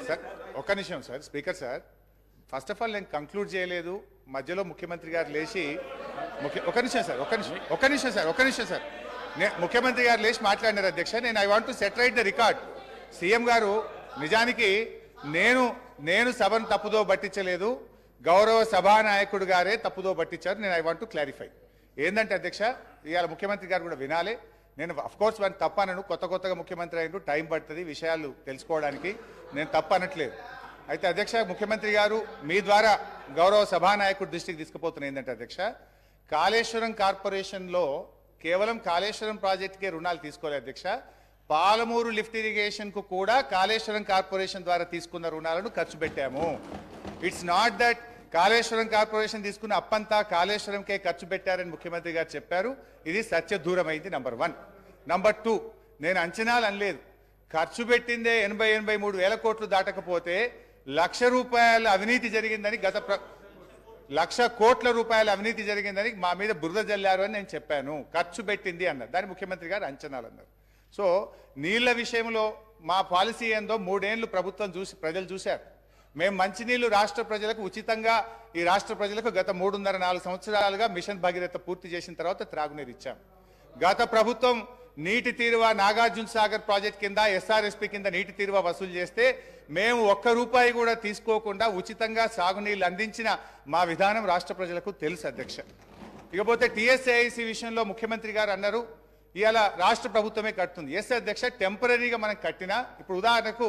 Sir ఒక్క నిమిషం sir, speaker sir, first of all నేను కంక్లూడ్ చేయలేదు. మధ్యలో ముఖ్యమంత్రి గారు లేచి ఒక నిమిషం సార్, ఒక్క నిమిషం సార్, ముఖ్యమంత్రి గారు లేచి మాట్లాడినారు అధ్యక్ష. నేను I want to set right the record. CM గారు నిజానికి నేను సభను తప్పుదో పట్టించలేదు, గౌరవ సభానాయకుడు గారే తప్పుదో పట్టించారు. నేను ఐ వాంట్ టు క్లారిఫై. ఏంటంటే అధ్యక్ష, ఇవాళ ముఖ్యమంత్రి గారు కూడా వినాలి. నేను అఫ్కోర్స్ వాడిని తప్పనను, కొత్తగా ముఖ్యమంత్రి అయినట్టు టైం పడుతుంది విషయాలు తెలుసుకోవడానికి, నేను తప్పనట్లేదు. అయితే అధ్యక్ష, ముఖ్యమంత్రి గారు మీ ద్వారా గౌరవ సభానాయకుడు దృష్టికి తీసుకుపోతున్న ఏంటంటే అధ్యక్ష, కాళేశ్వరం కార్పొరేషన్లో కేవలం కాళేశ్వరం ప్రాజెక్టుకే రుణాలు తీసుకోలేదు అధ్యక్ష, పాలమూరు లిఫ్ట్ ఇరిగేషన్కు కూడా కాళేశ్వరం కార్పొరేషన్ ద్వారా తీసుకున్న రుణాలను ఖర్చు పెట్టాము. It's not that Kaleshwaram corporation తీసుకున్న అప్పంతా కాళేశ్వరంకే ఖర్చు పెట్టారని ముఖ్యమంత్రి గారు చెప్పారు. ఇది సత్యదూరమైంది. నంబర్ 1. నంబర్ 2, నేను అంచనాలు అనలేదు. ఖర్చు పెట్టిందే 83 వేల కోట్లు దాటకపోతే ₹1,00,000 అవినీతి జరిగిందని, 1,00,000 కోట్ల రూపాయల అవినీతి జరిగిందని మా మీద బురద జల్లారు అని నేను చెప్పాను. ఖర్చు పెట్టింది అన్నారు, దాని ముఖ్యమంత్రి గారు అంచనాలు అన్నారు. సో నీళ్ల విషయంలో మా పాలసీ ఏందో 3 ఏళ్లు ప్రభుత్వం ప్రజలు చూశారు. మేము మంచినీళ్లు రాష్ట్ర ప్రజలకు ఉచితంగా, ఈ రాష్ట్ర ప్రజలకు గత 3.5-4 సంవత్సరాలుగా మిషన్ భగీరథ పూర్తి చేసిన తర్వాత త్రాగునీరు ఇచ్చాం. గత ప్రభుత్వం నీటి తీరువ నాగార్జున సాగర్ ప్రాజెక్ట్ కింద ఎస్ఆర్ఎస్పీ కింద నీటి తీరువ వసూలు చేస్తే మేము ₹1 కూడా తీసుకోకుండా ఉచితంగా సాగునీళ్లు అందించిన మా విధానం రాష్ట్ర ప్రజలకు తెలుసు అధ్యక్ష. ఇకపోతే టీఎస్ఏఐసి విషయంలో ముఖ్యమంత్రి గారు అన్నారు ఇవాళ రాష్ట్ర ప్రభుత్వమే కట్టుతుంది. ఎస్ అధ్యక్ష, టెంపరీగా మనం కట్టినా, ఇప్పుడు ఉదాహరణకు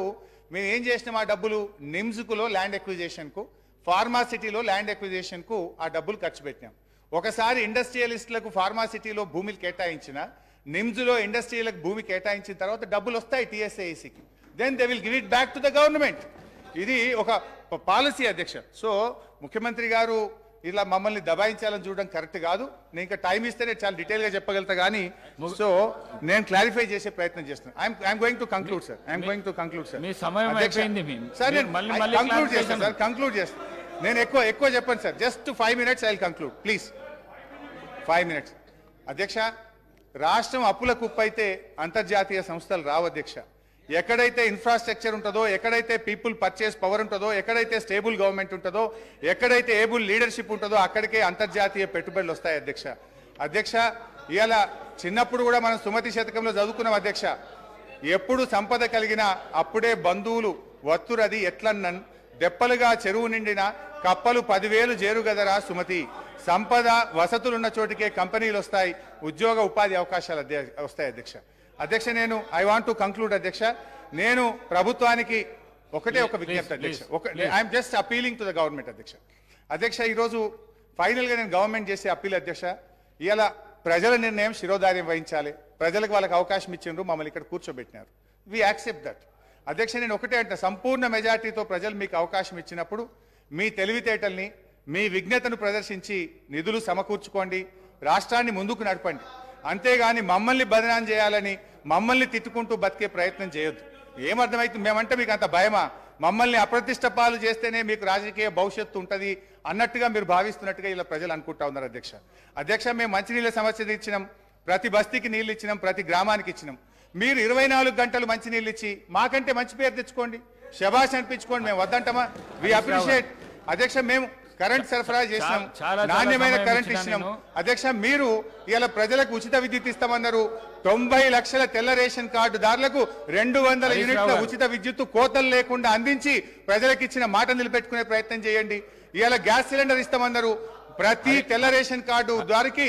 మేము ఏం చేసినాం, ఆ డబ్బులు నిమ్స్కులో ల్యాండ్ ఎక్విజిషన్కు, ఫార్మాసిటీలో ల్యాండ్ ఎక్విజిషన్కు ఆ డబ్బులు ఖర్చు పెట్టినాం. ఒకసారి ఇండస్ట్రియలిస్టులకు ఫార్మాసిటీలో భూమిని కేటాయించిన, నిమ్స్లో ఇండస్ట్రియలకు భూమి కేటాయించిన తర్వాత డబ్బులు వస్తాయి టీఎస్ఏఐసికి, then they will give it back to the government. ఇది ఒక పాలసీ అధ్యక్ష. సో ముఖ్యమంత్రి గారు ఇలా మమ్మల్ని దబాయించాలని చూడడం కరెక్ట్ కాదు. నేను ఇంకా టైం ఇస్తేనే చాలా డీటెయిల్గా చెప్పగలుగుతా కానీ, సో నేను క్లారిఫై చేసే ప్రయత్నం చేస్తున్నాను. I'm going to conclude sir. Conclude చేస్తాను. నేను ఎక్కువ చెప్పండి sir. Just 5 minutes I will conclude please. 5 minutes అధ్యక్ష. రాష్ట్రం అప్పుల కుప్పైతే అంతర్జాతీయ సంస్థలు రావు అధ్యక్ష. ఎక్కడైతే ఇన్ఫ్రాస్ట్రక్చర్ ఉంటుందో, ఎక్కడైతే పీపుల్ పర్చేస్ పవర్ ఉంటుందో, ఎక్కడైతే స్టేబుల్ గవర్నమెంట్ ఉంటుందో, ఎక్కడైతే ఏబుల్ లీడర్షిప్ ఉంటుందో అక్కడికే అంతర్జాతీయ పెట్టుబడులు వస్తాయి అధ్యక్ష. ఇవాళ చిన్నప్పుడు కూడా మనం సుమతి శతకంలో చదువుకున్నాం అధ్యక్ష. ఎప్పుడు సంపద కలిగినా అప్పుడే బంధువులు వత్తురది ఎట్లన్నన్, దెప్పలుగా చెరువు నిండిన కప్పలు 10,000 చేరుగదరా సుమతి. సంపద వసతులున్న చోటికే కంపెనీలు వస్తాయి, ఉద్యోగ ఉపాధి అవకాశాలు వస్తాయి అధ్యక్ష. నేను ఐ వాంట్ టు కంక్లూడ్ అధ్యక్ష. నేను ప్రభుత్వానికి ఒక విజ్ఞప్తి అధ్యక్ష. I'm just appealing to the government అధ్యక్ష. ఈరోజు ఫైనల్గా నేను గవర్నమెంట్ చేసే అప్పీల్ అధ్యక్ష. ఇలా ప్రజల నిర్ణయం శిరోధార్యం వహించాలి. ప్రజలకు వాళ్ళకి అవకాశం ఇచ్చిండ్రు, మమ్మల్ని ఇక్కడ కూర్చోబెట్టినారు. వి యాక్సెప్ట్ దట్ అధ్యక్ష. నేను ఒకటే అంటే, సంపూర్ణ మెజార్టీతో ప్రజలు మీకు అవకాశం ఇచ్చినప్పుడు మీ తెలివితేటల్ని, మీ విజ్ఞతను ప్రదర్శించి నిధులు సమకూర్చుకోండి, రాష్ట్రాన్ని ముందుకు నడపండి. అంతేగాని మమ్మల్ని బదనాం చేయాలని, మమ్మల్ని తిట్టుకుంటూ బతికే ప్రయత్నం చేయొద్దు. ఏమర్థమైతుంది, మేమంటే మీకు అంత భయమా? మమ్మల్ని అప్రతిష్ట పాలు చేస్తేనే మీకు రాజకీయ భవిష్యత్తు ఉంటుంది అన్నట్టుగా మీరు భావిస్తున్నట్టుగా ఇలా ప్రజలు అనుకుంటా ఉన్నారు అధ్యక్ష. మేము మంచినీళ్ళ సమస్య ఇచ్చినాం, ప్రతి బస్తీకి నీళ్ళు ఇచ్చినాం, ప్రతి గ్రామానికి ఇచ్చినాం. మీరు 24 గంటలు మంచినీళ్ళు ఇచ్చి మాకంటే మంచి పేరు తెచ్చుకోండి, శబాష్ అనిపించుకోండి, మేము వద్దంటామా? వి అప్రిషియేట్ అధ్యక్ష. మేము కరెంట్ సరఫరా చేసినాం, నాణ్యమైన కరెంట్ ఇచ్చినాం అధ్యక్ష. మీరు ఇలా ప్రజలకు ఉచిత విద్యుత్ ఇస్తామన్నారు. 90 లక్షల తెల్ల రేషన్ కార్డుదారులకు 200 యూనిట్ల ఉచిత విద్యుత్ కోతలు లేకుండా అందించి ప్రజలకు ఇచ్చిన మాట నిలబెట్టుకునే ప్రయత్నం చేయండి. ఇలా గ్యాస్ సిలిండర్ ఇస్తామన్నారు. ప్రతి తెల్ల రేషన్ కార్డు దారికి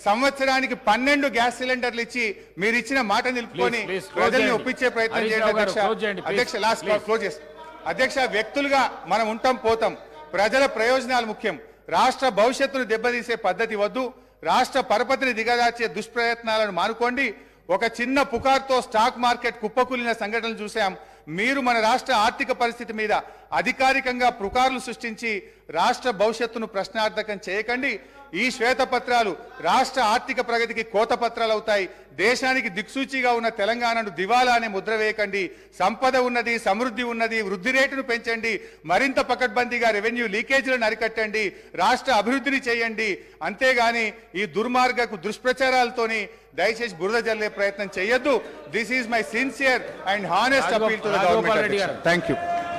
సంవత్సరానికి 12 గ్యాస్ సిలిండర్లు ఇచ్చి మీరు ఇచ్చిన మాట నిలుపుకొని ప్రజల్ని ఒప్పించే ప్రయత్నం చేయండి అధ్యక్ష. లాస్ట్ క్లోజ్ చేస్తాం అధ్యక్ష. వ్యక్తులుగా మనం ఉంటాం పోతాం, ప్రజల ప్రయోజనాలు ముఖ్యం. రాష్ట్ర భవిష్యత్తును దెబ్బతీసే పద్ధతి వద్దు. రాష్ట్ర పరపతిని దిగజార్చే దుష్ప్రయత్నాలను మానుకోండి. ఒక చిన్న పుకార్తో స్టాక్ మార్కెట్ కుప్పకూలిన సంఘటనలు చూసాం. మీరు మన రాష్ట్ర ఆర్థిక పరిస్థితి మీద అధికారికంగా పుకార్లు సృష్టించి రాష్ట్ర భవిష్యత్తును ప్రశ్నార్థకం చేయకండి. ఈ శ్వేతపత్రాలు రాష్ట్ర ఆర్థిక ప్రగతికి కోతపత్రాలు అవుతాయి. దేశానికి దిక్సూచిగా ఉన్న తెలంగాణను దివాలా అనే ముద్ర వేయకండి. సంపద ఉన్నది, సమృద్ధి ఉన్నది, వృద్ధి రేటును పెంచండి, మరింత పకడ్బందీగా రెవెన్యూ లీకేజీలను అరికట్టండి, రాష్ట్ర అభివృద్ధిని చేయండి. అంతేగాని ఈ దుర్మార్గపు దుష్ప్రచారాలతోని దయచేసి బురద జల్లే ప్రయత్నం చేయొద్దు. This is my sincere and honest appeal to the government. Thank you.